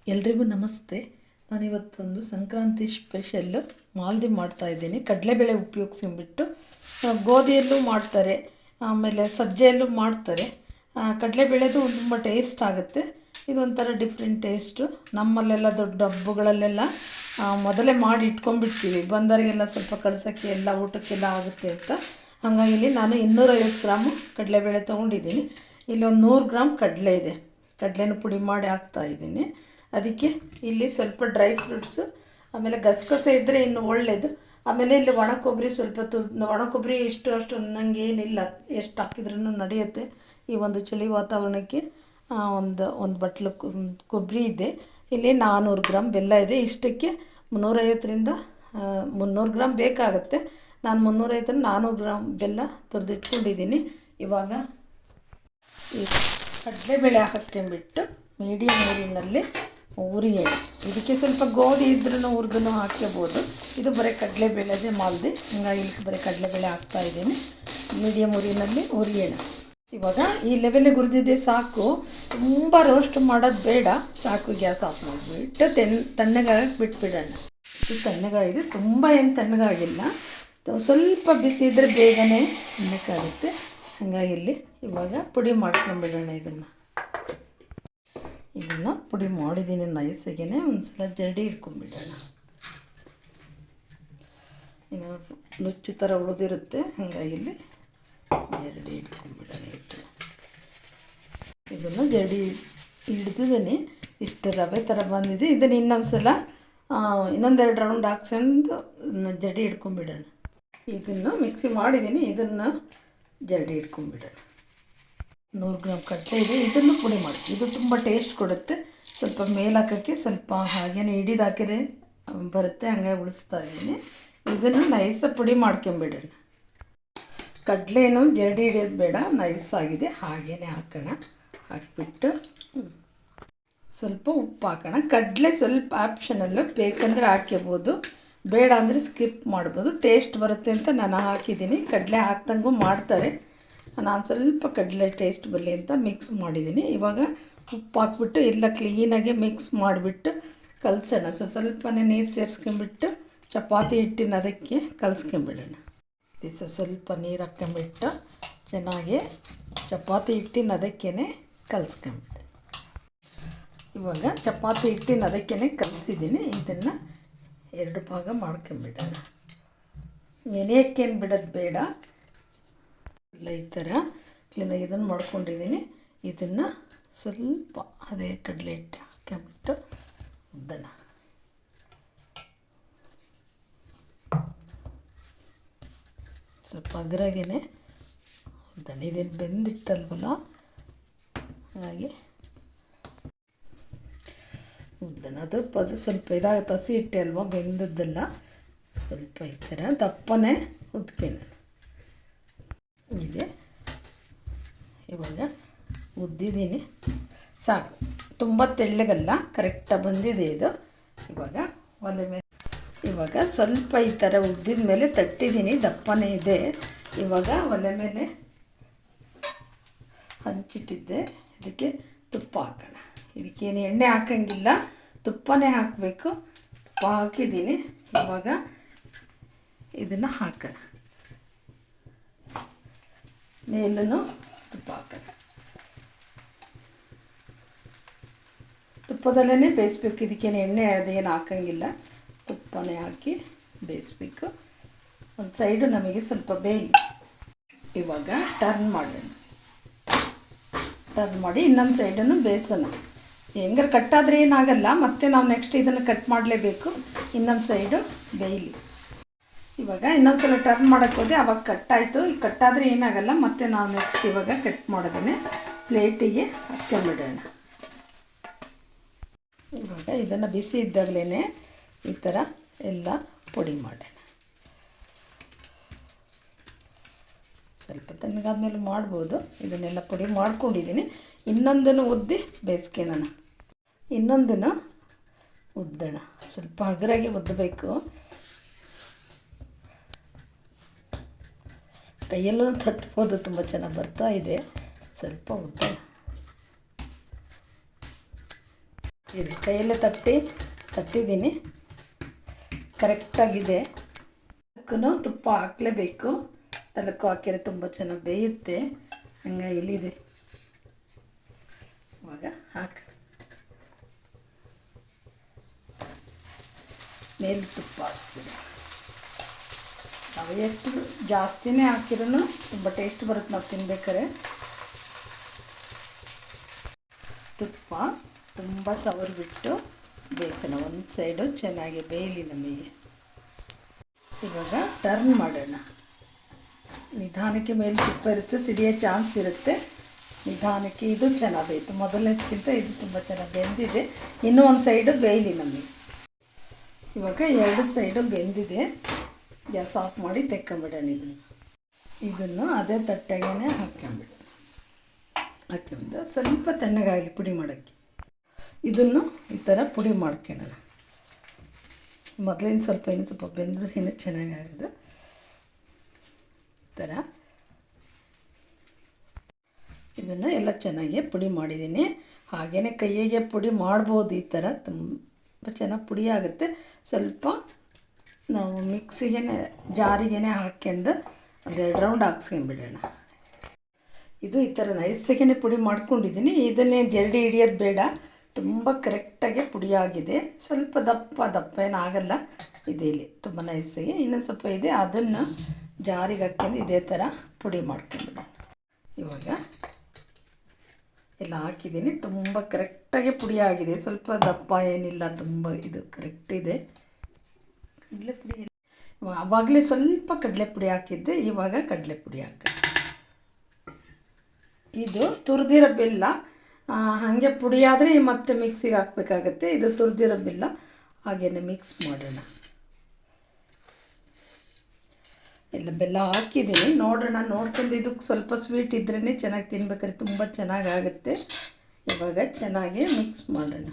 ಎಲ್ರಿಗೂ ನಮಸ್ತೆ. ನಾನಿವತ್ತೊಂದು ಸಂಕ್ರಾಂತಿ ಸ್ಪೆಷಲ್ಲು ಮಾಲ್ದಿ ಮಾಡ್ತಾಯಿದ್ದೀನಿ. ಕಡಲೆಬೇಳೆ ಉಪಯೋಗಿಸಿಬಿಟ್ಟು ಗೋಧಿಯಲ್ಲೂ ಮಾಡ್ತಾರೆ, ಆಮೇಲೆ ಸಜ್ಜೆಯಲ್ಲೂ ಮಾಡ್ತಾರೆ. ಕಡಲೆಬೇಳೆದು ತುಂಬ ಟೇಸ್ಟ್ ಆಗುತ್ತೆ. ಇದೊಂಥರ ಡಿಫ್ರೆಂಟ್ ಟೇಸ್ಟು. ನಮ್ಮಲ್ಲೆಲ್ಲ ದೊಡ್ಡ ಹಬ್ಬಗಳಲ್ಲೆಲ್ಲ ಮೊದಲೇ ಮಾಡಿ ಇಟ್ಕೊಂಡ್ಬಿಡ್ತೀವಿ, ಬಂದವರಿಗೆಲ್ಲ ಸ್ವಲ್ಪ ಕಳ್ಸೋಕ್ಕೆ ಎಲ್ಲ ಊಟಕ್ಕೆಲ್ಲ ಆಗುತ್ತೆ ಅಂತ. ಹಾಗಾಗಿ ಇಲ್ಲಿ ನಾನು 250 ಗ್ರಾಮು ಕಡಲೆಬೇಳೆ ತೊಗೊಂಡಿದ್ದೀನಿ. ಇಲ್ಲಿ ಒಂದು 100 ಗ್ರಾಮ್ ಕಡಲೆ ಇದೆ. ಕಡಲೆನೂ ಪುಡಿ ಮಾಡಿ ಹಾಕ್ತಾಯಿದ್ದೀನಿ. ಅದಕ್ಕೆ ಇಲ್ಲಿ ಸ್ವಲ್ಪ ಡ್ರೈ ಫ್ರೂಟ್ಸು, ಆಮೇಲೆ ಗಸಗಸೆ ಇದ್ದರೆ ಇನ್ನು ಒಳ್ಳೆಯದು. ಆಮೇಲೆ ಇಲ್ಲಿ ಒಣ ಕೊಬ್ಬರಿ ಸ್ವಲ್ಪ ಒಣ ಕೊಬ್ಬರಿ ಅಷ್ಟು ನನಗೆ ಏನಿಲ್ಲ, ಎಷ್ಟು ಹಾಕಿದ್ರೂ ನಡೆಯುತ್ತೆ. ಈ ಒಂದು ಚಳಿ ವಾತಾವರಣಕ್ಕೆ ಒಂದು ಬಟ್ಲು ಕೊಬ್ಬರಿ ಇದೆ. ಇಲ್ಲಿ 400 ಗ್ರಾಮ್ ಬೆಲ್ಲ ಇದೆ. ಇಷ್ಟಕ್ಕೆ 350ರಿಂದ 300 ಗ್ರಾಮ್ ಬೇಕಾಗುತ್ತೆ. ನಾನು 350ರಿಂದ 400 ಗ್ರಾಮ್ ಬೆಲ್ಲ ತುರಿದಿಟ್ಕೊಂಡಿದ್ದೀನಿ. ಇವಾಗ ಈ ಕಡಲೆಬೇಳೆ ಹಾಕ್ಕೊಂಬಿಟ್ಟು ಮೀಡಿಯಮ್ ನೀರಿನಲ್ಲಿ ಹುರಿಯೋಣ. ಇದಕ್ಕೆ ಸ್ವಲ್ಪ ಗೋಧಿ ಇದ್ರೂ ಹುರಿದು ಹಾಕ್ಕೋಬೋದು. ಇದು ಬರೀ ಕಡಲೆಬೇಳೆದೇ ಮಾಲ್ದಿ, ಹಂಗಾಗಿ ಬರೀ ಕಡಲೆಬೇಳೆ ಹಾಕ್ತಾಯಿದ್ದೀನಿ. ಮೀಡಿಯಮ್ ಊರಿನಲ್ಲಿ ಹುರಿಯೋಣ. ಇವಾಗ ಈ ಲೆವೆಲಿಗೆ ಹುರಿದಿದ್ದೆ ಸಾಕು, ತುಂಬ ರೋಸ್ಟ್ ಮಾಡೋದು ಬೇಡ. ಸಾಕು, ಗ್ಯಾಸ್ ಆಫ್ ಮಾಡಿಬಿಟ್ಟು ತಣ್ಣಗಾಗಕ್ಕೆ ಬಿಟ್ಬಿಡೋಣ. ಇದು ತಣ್ಣಗಾಗಿದೆ, ತುಂಬ ಏನು ತಣ್ಣಗಾಗಿಲ್ಲ. ಸ್ವಲ್ಪ ಬಿಸಿ ಇದ್ದರೆ ಬೇಗನೆ ಬೇಕಾಗುತ್ತೆ. ಹಾಗಾಗಿ ಇಲ್ಲಿ ಇವಾಗ ಪುಡಿ ಮಾಡ್ಕೊಂಬಿಡೋಣ. ಇದನ್ನು ಪುಡಿ ಮಾಡಿದ್ದೀನಿ ನೈಸಾಗೇ. ಒಂದು ಸಲ ಜರಡಿ ಇಟ್ಕೊಂಡ್ಬಿಡೋಣ. ಇನ್ನು ನುಚ್ಚು ಥರ ಉಳಿದಿರುತ್ತೆ, ಹಾಗಾಗಿ ಇಲ್ಲಿ ಜರಡಿ ಇಟ್ಕೊಂಡ್ಬಿಡೋಣ. ಇದನ್ನು ಜರಡಿ ಹಿಡ್ದಿದ್ದೀನಿ. ಇಷ್ಟು ರವೆ ಥರ ಬಂದಿದೆ. ಇದನ್ನು ಇನ್ನೊಂದು ಸಲ ಇನ್ನೊಂದೆರಡು ರೌಂಡ್ ಹಾಕ್ಸ್ಕೊಂಡು ಜರಡಿ ಇಟ್ಕೊಂಡ್ಬಿಡೋಣ. ಇದನ್ನು ಮಿಕ್ಸಿ ಮಾಡಿದ್ದೀನಿ, ಇದನ್ನು ಜರಡಿ ಇಟ್ಕೊಂಡ್ಬಿಡೋಣ. 100 ಗ್ರಾಮ್ ಕಡಲೆ ಇದೆ, ಇದನ್ನು ಪುಡಿ ಮಾಡಿ. ಇದು ತುಂಬ ಟೇಸ್ಟ್ ಕೊಡುತ್ತೆ. ಸ್ವಲ್ಪ ಮೇಲೆ ಹಾಕೋಕ್ಕೆ ಸ್ವಲ್ಪ ಹಾಗೇನೆ ಹಿಡಿದು ಹಾಕಿದ್ರೆ ಬರುತ್ತೆ, ಹಂಗಾಗಿ ಉಳಿಸ್ತಾ ಇದ್ದೀನಿ. ಇದನ್ನು ನೈಸಾಗಿ ಪುಡಿ ಮಾಡ್ಕೊಂಬಿಡೋಣ. ಕಡಲೆನೂ ಜರಡಿ ಹಿಡಿಯೋದು ಬೇಡ, ನೈಸಾಗಿದೆ ಹಾಗೇ ಹಾಕೋಣ. ಹಾಕಿಬಿಟ್ಟು ಸ್ವಲ್ಪ ಉಪ್ಪು ಹಾಕೋಣ. ಕಡಲೆ ಸ್ವಲ್ಪ ಆಪ್ಷನಲ್ಲು, ಬೇಕಂದರೆ ಹಾಕ್ಕೋಬೋದು, ಬೇಡ ಅಂದರೆ ಸ್ಕಿಪ್ ಮಾಡ್ಬೋದು. ಟೇಸ್ಟ್ ಬರುತ್ತೆ ಅಂತ ನಾನು ಹಾಕಿದ್ದೀನಿ. ಕಡಲೆ ಹಾಕ್ದಂಗೂ ಮಾಡ್ತಾರೆ, ನಾನು ಸ್ವಲ್ಪ ಕಡಲೆ ಟೇಸ್ಟ್ ಬರಲಿ ಅಂತ ಮಿಕ್ಸ್ ಮಾಡಿದ್ದೀನಿ. ಇವಾಗ ಉಪ್ಪು ಹಾಕ್ಬಿಟ್ಟು ಎಲ್ಲ ಕ್ಲೀನಾಗಿ ಮಿಕ್ಸ್ ಮಾಡಿಬಿಟ್ಟು ಕಲಸೋಣ. ಸ್ವಲ್ಪನೇ ನೀರು ಸೇರಿಸ್ಕೊಂಬಿಟ್ಟು ಚಪಾತಿ ಹಿಟ್ಟಿನ ಅದಕ್ಕೆ ಕಲಸ್ಕೊಂಬಿಡೋಣ. ಸ್ವಲ್ಪ ನೀರು ಹಾಕ್ಕೊಂಬಿಟ್ಟು ಚೆನ್ನಾಗಿ ಚಪಾತಿ ಹಿಟ್ಟಿನ ಅದಕ್ಕೇ ಕಲಸ್ಕೊಂಬಿಡೋಣ. ಇವಾಗ ಚಪಾತಿ ಹಿಟ್ಟಿನ ಅದಕ್ಕೇ ಕಲಸಿದ್ದೀನಿ. ಇದನ್ನು 2 ಭಾಗ ಮಾಡ್ಕೊಂಬಿಡೋಣ. ನೆನೆಯೋಕ್ಕೇನು ಬಿಡೋದು ಬೇಡ. ಇಲ್ಲ, ಈ ಥರ ಕ್ಲೀನಾಗಿ ಇದನ್ನು ಮಾಡ್ಕೊಂಡಿದ್ದೀನಿ. ಇದನ್ನು ಸ್ವಲ್ಪ ಅದೇ ಕಡಲೆ ಹಿಟ್ಟು ಹಾಕ್ಕೊಂಬಿಟ್ಟು ಉದ್ದನ ಸ್ವಲ್ಪ ಅಗರಾಗೇ ಉದ್ದನ. ಇದೇನು ಬೆಂದಿಟ್ಟಲ್ವಲ್ಲ, ಹಾಗಾಗಿ ಉದ್ದನ. ಅದು ಸ್ವಲ್ಪ ಇದಾಗುತ್ತೆ, ಹಸಿ ಹಿಟ್ಟೆ ಅಲ್ವ, ಬೆಂದದ್ದೆಲ್ಲ. ಸ್ವಲ್ಪ ಈ ಥರ ದಪ್ಪನೇ ಉದ್ಕೊಳ್ಳೋಣ. ಇದೆ, ಇವಾಗ ಉದ್ದಿದ್ದೀನಿ, ಸಾಕು. ತುಂಬ ತೆಳ್ಳಗಲ್ಲ, ಕರೆಕ್ಟಾಗಿ ಬಂದಿದೆ ಇದು. ಇವಾಗ ಒಲೆ ಮೇಲೆ ಇವಾಗ ಸ್ವಲ್ಪ ಈ ಥರ ಉದ್ದಿದ ಮೇಲೆ ತಟ್ಟಿದ್ದೀನಿ, ದಪ್ಪನೇ ಇದೆ. ಇವಾಗ ಒಲೆ ಮೇಲೆ ಹಂಚಿಟ್ಟಿದ್ದೆ, ಇದಕ್ಕೆ ತುಪ್ಪ ಹಾಕೋಣ. ಇದಕ್ಕೇನು ಎಣ್ಣೆ ಹಾಕೋಂಗಿಲ್ಲ, ತುಪ್ಪನೇ ಹಾಕಬೇಕು. ತುಪ್ಪ ಹಾಕಿದ್ದೀನಿ. ಇವಾಗ ಇದನ್ನು ಹಾಕೋಣ. ಮೇಲೂ ತುಪ್ಪ ಹಾಕೋಣ. ತುಪ್ಪದಲ್ಲೇ ಬೇಯಿಸ್ಬೇಕು. ಇದಕ್ಕೇನು ಎಣ್ಣೆ ಅದೇನು ಹಾಕೋಂಗಿಲ್ಲ, ತುಪ್ಪನೇ ಹಾಕಿ ಬೇಯಿಸ್ಬೇಕು. ಒಂದು ಸೈಡು ನಮಗೆ ಸ್ವಲ್ಪ ಬೇಯಲಿ. ಇವಾಗ ಟರ್ನ್ ಮಾಡೋಣ. ಟರ್ನ್ ಮಾಡಿ ಇನ್ನೊಂದು ಸೈಡನ್ನು ಬೇಯಿಸೋಣ. ಹೆಂಗಾರು ಕಟ್ಟಾದರೆ ಏನಾಗಲ್ಲ, ಮತ್ತು ನಾವು ನೆಕ್ಸ್ಟ್ ಇದನ್ನು ಕಟ್ ಮಾಡಲೇಬೇಕು. ಇನ್ನೊಂದು ಸೈಡು ಬೇಯಲಿ. ಇವಾಗ ಇನ್ನೊಂದು ಸಲ ಟರ್ನ್ ಮಾಡೋಕ್ಕೆ ಹೋದೆ, ಆವಾಗ ಕಟ್ಟಾಯಿತು. ಈಗ ಕಟ್ಟಾದರೆ ಏನಾಗಲ್ಲ, ಮತ್ತು ನಾವು ನೆಕ್ಸ್ಟ್ ಇವಾಗ ಕಟ್ ಮಾಡೋದನ್ನೇ ಪ್ಲೇಟಿಗೆ ಹಾಕ್ಕೊಂಬಿಡೋಣ. ಇವಾಗ ಇದನ್ನು ಬಿಸಿ ಇದ್ದಾಗಲೇ ಈ ಥರ ಎಲ್ಲ ಪುಡಿ ಮಾಡೋಣ. ಸ್ವಲ್ಪ ತಣ್ಣಗಾದ್ಮೇಲೆ ಮಾಡ್ಬೋದು. ಇದನ್ನೆಲ್ಲ ಪುಡಿ ಮಾಡ್ಕೊಂಡಿದ್ದೀನಿ. ಇನ್ನೊಂದನ್ನು ಉದ್ದಿ ಬೇಯಿಸ್ಕೊಳ್ಳೋಣ. ಇನ್ನೊಂದನ್ನು ಉದ್ದೋಣ. ಸ್ವಲ್ಪ ಹಗುರಾಗಿ ಉದ್ದಬೇಕು. ಕೈಯಲ್ಲೂ ತಟ್ಬೋದು, ತುಂಬ ಚೆನ್ನಾಗಿ ಬರ್ತಾ ಇದೆ. ಸ್ವಲ್ಪ ಉದ್ದ ಇದು ಕೈಯಲ್ಲೇ ತಟ್ಟಿದ್ದೀನಿ, ಕರೆಕ್ಟಾಗಿದೆ. ಅದಕ್ಕೂ ತುಪ್ಪ ಹಾಕಲೇಬೇಕು, ತಳಕ್ಕೂ ಹಾಕಿದ್ರೆ ತುಂಬ ಚೆನ್ನಾಗಿ ಬೇಯುತ್ತೆ. ಹಂಗಾಗಿ ಇಲ್ಲಿದೆ, ಇವಾಗ ಮೇಲೆ ತುಪ್ಪ ಹಾಕ್ತೀನಿ. ನಾವು ಎಷ್ಟು ಜಾಸ್ತಿನೇ ಹಾಕಿರೂ ತುಂಬ ಟೇಸ್ಟ್ ಬರುತ್ತೆ ನಾವು ತಿನ್ಬೇಕಾದ್ರೆ. ತುಪ್ಪ ತುಂಬ ಸವರ್ಬಿಟ್ಟು ಬೇಯಿಸೋಣ, ಒಂದು ಸೈಡು ಚೆನ್ನಾಗಿ ಬೇಯಲಿ ನಮಗೆ. ಇವಾಗ ಟರ್ನ್ ಮಾಡೋಣ. ನಿಧಾನಕ್ಕೆ ಮೇಲೆ ತುಪ್ಪ ಇರುತ್ತೆ, ಸಿಡಿಯೋ ಚಾನ್ಸ್ ಇರುತ್ತೆ. ನಿಧಾನಕ್ಕೆ ಇದು ಚೆನ್ನಾಗಿ ಬೇಯಿತು, ಮೊದಲನೇದಕ್ಕಿಂತ ಇದು ತುಂಬ ಚೆನ್ನಾಗಿ ಬೆಂದಿದೆ. ಇನ್ನೂ ಒಂದು ಸೈಡು ಬೇಯಲಿ ನಮಗೆ. ಇವಾಗ 2 ಸೈಡು ಬೆಂದಿದೆ. ಗ್ಯಾಸ್ ಆಫ್ ಮಾಡಿ ತೆಕ್ಕೊಂಬಿಡೋಣ. ಇದನ್ನು ಅದೇ ತಟ್ಟೆಗೇ ಹಾಕ್ಕೊಂಬಿಟ್ಟು ಸ್ವಲ್ಪ ತಣ್ಣಗಾಗಲಿ ಪುಡಿ ಮಾಡೋಕ್ಕೆ. ಇದನ್ನು ಈ ಥರ ಪುಡಿ ಮಾಡ್ಕೊಳ್ಳೋಣ. ಮೊದಲಿನ ಸ್ವಲ್ಪ ಇನ್ನೂ ಸ್ವಲ್ಪ ಬೆಂದರೆ ಇನ್ನೂ ಚೆನ್ನಾಗಾಗೋದು. ಈ ಥರ ಇದನ್ನು ಎಲ್ಲ ಚೆನ್ನಾಗಿ ಪುಡಿ ಮಾಡಿದ್ದೀನಿ. ಹಾಗೆಯೇ ಕೈಯಿಗೆ ಪುಡಿ ಮಾಡ್ಬೋದು. ಈ ಥರ ತುಂಬ ಚೆನ್ನಾಗಿ ಪುಡಿ ಆಗುತ್ತೆ. ಸ್ವಲ್ಪ ನಾವು ಮಿಕ್ಸಿಗೆ ಜಾರಿಗೇ ಹಾಕ್ಕೊಂಡು ಒಂದೆರಡು ರೌಂಡ್ ಹಾಕ್ಸ್ಕೊಂಬಿಡೋಣ. ಇದು ಈ ಥರ ನೈಸಾಗೇ ಪುಡಿ ಮಾಡ್ಕೊಂಡಿದ್ದೀನಿ. ಇದನ್ನೇ ಜರಡಿ ಹಿಡಿಯೋದು ಬೇಡ, ತುಂಬ ಕರೆಕ್ಟಾಗಿ ಪುಡಿಯಾಗಿದೆ. ಸ್ವಲ್ಪ ದಪ್ಪ ಏನಾಗಲ್ಲ. ಇದೆಲ್ಲಿ ತುಂಬ ನೈಸಾಗಿ ಇನ್ನೊಂದು ಸ್ವಲ್ಪ ಇದೆ, ಅದನ್ನು ಜಾರಿಗೆ ಹಾಕ್ಕೊಂಡು ಇದೇ ಥರ ಪುಡಿ ಮಾಡ್ಕೊಂಬಿಡೋಣ. ಇವಾಗ ಎಲ್ಲ ಹಾಕಿದ್ದೀನಿ, ತುಂಬ ಕರೆಕ್ಟಾಗಿ ಪುಡಿಯಾಗಿದೆ. ಸ್ವಲ್ಪ ದಪ್ಪ ಏನಿಲ್ಲ, ತುಂಬ ಇದು ಕರೆಕ್ಟ್ ಇದೆ. ಕಡಲೆಪುಡಿ ಆವಾಗಲೇ ಸ್ವಲ್ಪ ಕಡಲೆಪುಡಿ ಹಾಕಿದ್ದೆ, ಇವಾಗ ಕಡಲೆಪುಡಿ ಹಾಕೋಣ. ಇದು ತುರಿದಿರೋ ಬೆಲ್ಲ, ಹಾಗೆ ಪುಡಿಯಾದರೆ ಮತ್ತೆ ಮಿಕ್ಸಿಗೆ ಹಾಕಬೇಕಾಗತ್ತೆ. ಇದು ತುರಿದಿರೋ ಬೆಲ್ಲ, ಹಾಗೆಯೇ ಮಿಕ್ಸ್ ಮಾಡೋಣ. ಎಲ್ಲ ಬೆಲ್ಲ ಹಾಕಿದ್ದೀನಿ, ನೋಡೋಣ. ನೋಡ್ಕೊಂಡು ಇದಕ್ಕೆ ಸ್ವಲ್ಪ ಸ್ವೀಟ್ ಇದ್ರೇ ಚೆನ್ನಾಗಿ ತಿನ್ಬೇಕಾದ್ರೆ ತುಂಬ ಚೆನ್ನಾಗಾಗುತ್ತೆ. ಇವಾಗ ಚೆನ್ನಾಗಿ ಮಿಕ್ಸ್ ಮಾಡೋಣ.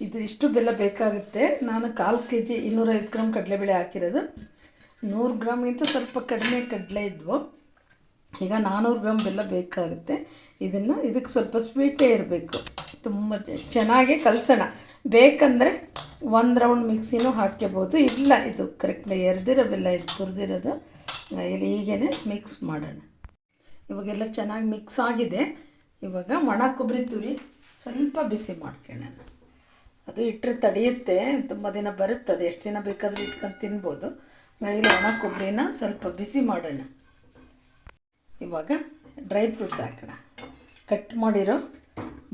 ಇದು ಇಷ್ಟು ಬೆಲ್ಲ ಬೇಕಾಗುತ್ತೆ. ನಾನು 1/4 kg 250 ಗ್ರಾಮ್ ಕಡಲೆಬೇಳೆ ಹಾಕಿರೋದು. 100 ಗ್ರಾಮಿಗಿಂತ ಸ್ವಲ್ಪ ಕಡಿಮೆ ಕಡಲೆ ಇದ್ವು. ಈಗ 400 ಗ್ರಾಮ್ ಬೆಲ್ಲ ಬೇಕಾಗುತ್ತೆ. ಇದಕ್ಕೆ ಸ್ವಲ್ಪ ಸ್ವೀಟೇ ಇರಬೇಕು. ತುಂಬ ಚೆನ್ನಾಗಿ ಕಲಸೋಣ. ಬೇಕಂದರೆ 1 ರೌಂಡ್ ಮಿಕ್ಸಿನೂ ಹಾಕ್ಕೋಬೋದು. ಇಲ್ಲ, ಇದು ಕರೆಕ್ಟ್ ಎರ್ದಿರೋ ಬೆಲ್ಲ, ಇದು ತುರಿದಿರೋದು. ಇಲ್ಲಿ ಹೀಗೇ ಮಿಕ್ಸ್ ಮಾಡೋಣ. ಇವಾಗೆಲ್ಲ ಚೆನ್ನಾಗಿ ಮಿಕ್ಸ್ ಆಗಿದೆ. ಇವಾಗ ಒಣ ಕೊಬ್ಬರಿ ತುರಿ ಸ್ವಲ್ಪ ಬಿಸಿ ಮಾಡ್ಕೊಳ್ಳೋಣ. ಅದು ಇಟ್ಟರೆ ತಡೆಯುತ್ತೆ, ತುಂಬ ದಿನ ಬರುತ್ತದೆ. ಎಷ್ಟು ದಿನ ಬೇಕಾದರೂ ಇಟ್ಕೊಂಡು ತಿನ್ಬೋದು. ಇಲ್ಲಿ ಒಣ ಕೊಬ್ಬರಿನ ಸ್ವಲ್ಪ ಬಿಸಿ ಮಾಡೋಣ. ಇವಾಗ ಡ್ರೈ ಫ್ರೂಟ್ಸ್ ಹಾಕೋಣ. ಕಟ್ ಮಾಡಿರೋ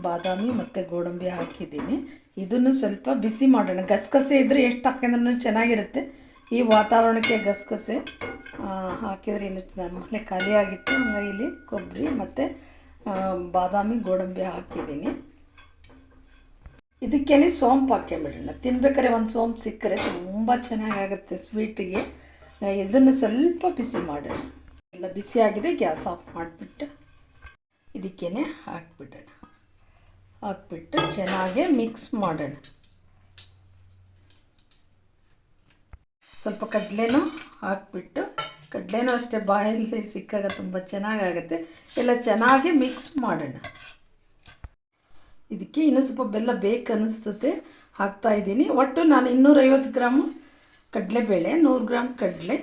ಬಾದಾಮಿ ಮತ್ತು ಗೋಡಂಬಿ ಹಾಕಿದ್ದೀನಿ. ಇದನ್ನು ಸ್ವಲ್ಪ ಬಿಸಿ ಮಾಡೋಣ. ಗಸಗಸೆ ಇದ್ದರೆ ಎಷ್ಟು ಹಾಕಿದ್ರೂ ಚೆನ್ನಾಗಿರುತ್ತೆ. ಈ ವಾತಾವರಣಕ್ಕೆ ಗಸಗಸೆ ಹಾಕಿದರೆ ಇನ್ನು ನಮ್ಮಲ್ಲೇ ಖಾಲಿಯಾಗಿತ್ತು. ಹಂಗಾಗಿ ಇಲ್ಲಿ ಕೊಬ್ಬರಿ ಮತ್ತು ಬಾದಾಮಿ ಗೋಡಂಬಿ ಹಾಕಿದ್ದೀನಿ. ಇದಕ್ಕೇ ಸೋಂಪು ಹಾಕ್ಕೊಂಬಿಡೋಣ. ತಿನ್ಬೇಕಾದ್ರೆ ಒಂದು ಸೋಂಪು ಸಿಕ್ಕರೆ ತುಂಬ ಚೆನ್ನಾಗಾಗುತ್ತೆ ಸ್ವೀಟಿಗೆ. ಇದನ್ನು ಸ್ವಲ್ಪ ಬಿಸಿ ಮಾಡೋಣ. ಎಲ್ಲ ಬಿಸಿಯಾಗಿದೆ, ಗ್ಯಾಸ್ ಆಫ್ ಮಾಡಿಬಿಟ್ಟು ಇದಕ್ಕೇ ಹಾಕ್ಬಿಡೋಣ. ಹಾಕ್ಬಿಟ್ಟು ಚೆನ್ನಾಗಿ ಮಿಕ್ಸ್ ಮಾಡೋಣ. ಸ್ವಲ್ಪ ಕಡಲೆನೂ ಹಾಕ್ಬಿಟ್ಟು, ಕಡಲೆನೂ ಅಷ್ಟೇ ಬಾಯಲ್ಲಿ ಸಿಕ್ಕಾಗ ತುಂಬ ಚೆನ್ನಾಗಾಗುತ್ತೆ. ಎಲ್ಲ ಚೆನ್ನಾಗಿ ಮಿಕ್ಸ್ ಮಾಡೋಣ. ಇದಕ್ಕೆ ಇನ್ನೂ ಸ್ವಲ್ಪ ಬೆಲ್ಲ ಬೇಕು ಅನ್ನಿಸ್ತದೆ, ಹಾಕ್ತಾಯಿದ್ದೀನಿ. ಒಟ್ಟು ನಾನು 250 ಗ್ರಾಮು ಕಡಲೆಬೇಳೆ, 100 ಗ್ರಾಮ್ ಕಡಲೆ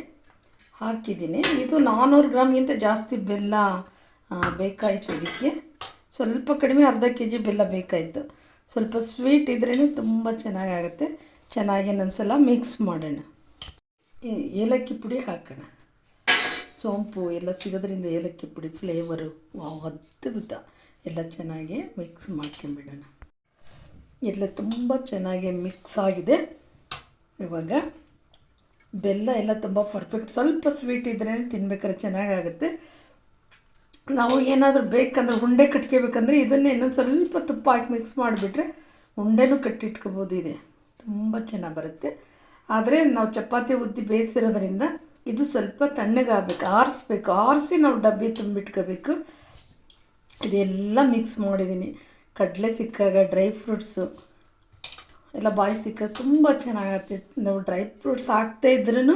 ಹಾಕಿದ್ದೀನಿ. ಇದು 400 ಗ್ರಾಮ್ಗಿಂತ ಜಾಸ್ತಿ ಬೆಲ್ಲ ಬೇಕಾಯಿತು. ಇದಕ್ಕೆ ಸ್ವಲ್ಪ ಕಡಿಮೆ, ಅರ್ಧ kg ಬೆಲ್ಲ ಬೇಕಾಯಿತು. ಸ್ವಲ್ಪ ಸ್ವೀಟ್ ಇದ್ರೇ ತುಂಬ ಚೆನ್ನಾಗಾಗುತ್ತೆ. ಚೆನ್ನಾಗಿ ಇನ್ನೊಂದ್ಸಲ ಮಿಕ್ಸ್ ಮಾಡೋಣ. ಏಲಕ್ಕಿ ಪುಡಿ ಹಾಕೋಣ. ಸೋಂಪು ಎಲ್ಲ ಸಿಗೋದ್ರಿಂದ ಏಲಕ್ಕಿ ಪುಡಿ ಫ್ಲೇವರು ಅದ್ಭುತ. ಎಲ್ಲ ಚೆನ್ನಾಗಿ ಮಿಕ್ಸ್ ಮಾಡ್ಕೊಂಬಿಡೋಣ. ಎಲ್ಲ ತುಂಬ ಚೆನ್ನಾಗಿ ಮಿಕ್ಸ್ ಆಗಿದೆ. ಇವಾಗ ಬೆಲ್ಲ ಎಲ್ಲ ತುಂಬ ಪರ್ಫೆಕ್ಟ್. ಸ್ವಲ್ಪ ಸ್ವೀಟ್ ಇದ್ರೇ ತಿನ್ಬೇಕಾದ್ರೆ ಚೆನ್ನಾಗಾಗುತ್ತೆ. ನಾವು ಏನಾದರೂ ಬೇಕಂದ್ರೆ ಉಂಡೆ ಕಟ್ಕೋಬೇಕಂದ್ರೆ ಇದನ್ನೇ ಇನ್ನೊಂದು ಸ್ವಲ್ಪ ತುಪ್ಪ ಹಾಕಿ ಮಿಕ್ಸ್ ಮಾಡಿಬಿಟ್ರೆ ಉಂಡೆನೂ ಕಟ್ಟಿಟ್ಕೋಬೋದು. ಇದೆ ತುಂಬ ಚೆನ್ನಾಗಿ ಬರುತ್ತೆ. ಆದರೆ ನಾವು ಚಪಾತಿ ಉದ್ದಿ ಬೇಯಿಸಿರೋದ್ರಿಂದ ಇದು ಸ್ವಲ್ಪ ತಣ್ಣಗಾಗಬೇಕು, ಆರಿಸ್ಬೇಕು. ಆರಿಸಿ ನಾವು ಡಬ್ಬಿ ತುಂಬಿಟ್ಕೋಬೇಕು. ಇದೆಲ್ಲ ಮಿಕ್ಸ್ ಮಾಡಿದ್ದೀನಿ. ಕಡಲೆ ಸಿಕ್ಕಾಗ ಡ್ರೈ ಫ್ರೂಟ್ಸು ಎಲ್ಲ ಬಾಯಿ ಸಿಕ್ಕಾಗ ತುಂಬ ಚೆನ್ನಾಗತ್ತೆ. ನಾವು ಡ್ರೈ ಫ್ರೂಟ್ಸ್ ಹಾಕ್ತಾ ಇದ್ರೂ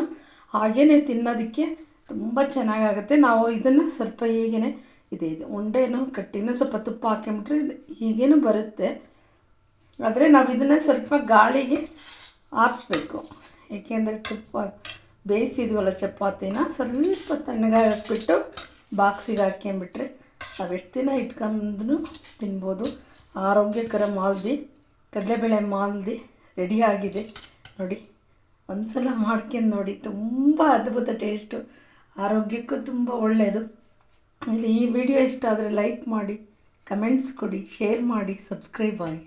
ಹಾಗೇ ತಿನ್ನೋದಕ್ಕೆ ತುಂಬ ಚೆನ್ನಾಗಾಗುತ್ತೆ. ನಾವು ಇದನ್ನು ಸ್ವಲ್ಪ ಹೀಗೇ ಇದು ಉಂಡೆನೂ ಕಟ್ಟಿನೂ ಸ್ವಲ್ಪ ತುಪ್ಪ ಹಾಕೊಂಬಿಟ್ರೆ ಹೀಗೇನೂ ಬರುತ್ತೆ. ಆದರೆ ನಾವು ಇದನ್ನು ಸ್ವಲ್ಪ ಗಾಳಿಗೆ ಆರಿಸ್ಬೇಕು. ಏಕೆಂದರೆ ತುಪ್ಪ ಬೇಯಿಸಿದ್ವಲ್ಲ ಚಪಾತಿನ ಸ್ವಲ್ಪ ತಣ್ಣಗಾಗಿಬಿಟ್ಟು ಬಾಕ್ಸಿಗೆ ಹಾಕ್ಕೊಂಬಿಟ್ರೆ ನಾವು ಎಷ್ಟು ದಿನ ಇಟ್ಕೊಂಡು ತಿನ್ಬೋದು. ಆರೋಗ್ಯಕರ ಮಾಲ್ದಿ ಕಡಲೆಬೇಳೆ ಮಾಲ್ದಿ ರೆಡಿಯಾಗಿದೆ ನೋಡಿ. ಒಂದು ಸಲ ಮಾಡ್ಕೊಂಡು ನೋಡಿ, ತುಂಬ ಅದ್ಭುತ ಟೇಸ್ಟು, ಆರೋಗ್ಯಕ್ಕೂ ತುಂಬ ಒಳ್ಳೆಯದು. ಈ ವಿಡಿಯೋ ಇಷ್ಟ ಆದರೆ ಲೈಕ್ ಮಾಡಿ, ಕಮೆಂಟ್ಸ್ ಕೊಡಿ, ಶೇರ್ ಮಾಡಿ, ಸಬ್ಸ್ಕ್ರೈಬ್ ಆಗಿ.